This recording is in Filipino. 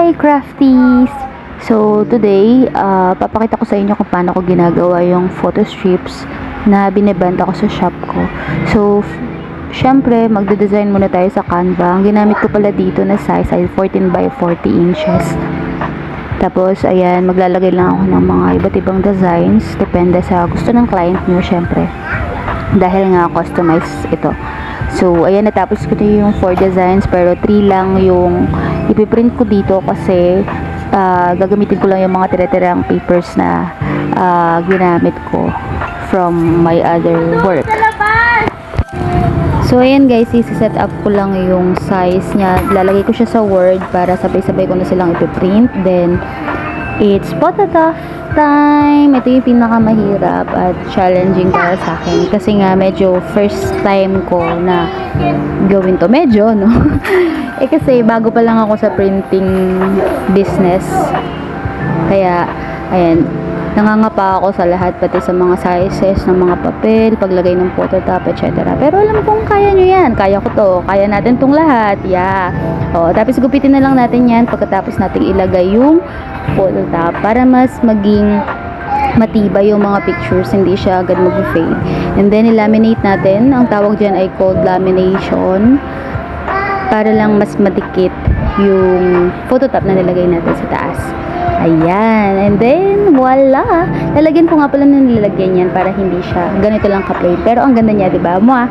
Hi crafties! So today, papakita ko sa inyo kung paano ko ginagawa yung photo strips na binibenta ko sa shop ko. So, syempre, magde-design muna tayo sa Canva. Ang ginamit ko pala dito na size ay 14 by 40 inches. Tapos, ayan, maglalagay lang ako ng mga iba't ibang designs. Depende sa gusto ng client nyo, syempre. Dahil nga, customize ito. So, ayan, natapos ko na yung 4 designs, pero 3 lang yung ipiprint ko dito kasi gagamitin ko lang yung mga tira-tirang papers na ginamit ko from my other work. So, ayan guys, isi-set up ko lang yung size niya. Lalagay ko siya sa Word para sabay-sabay ko na silang ipiprint. Then, it's photograph time. Ito yung pinakamahirap at challenging para sa akin. Kasi nga, medyo first time ko na gawin to. Medyo, no? Kasi bago pa lang ako sa printing business. Kaya, ayan, nangangapa ako sa lahat, pati sa mga sizes ng mga papel, paglagay ng phototop, etc. Pero alam kong kaya nyo yan. Kaya ko to. Kaya natin tong lahat. Yeah. O, tapos gupitin na lang natin yan pagkatapos natin ilagay yung phototop para mas maging matibay yung mga pictures, hindi siya agad mag-fade. And then, ilaminate natin. Ang tawag dyan ay cold lamination para lang mas madikit yung phototop na nilagay natin sa taas. Ayan. And then, voila! Lalagyan ko nga pala ng nilagyan yan para hindi siya ganito lang ka-plain. Pero ang ganda niya, diba? Mwah!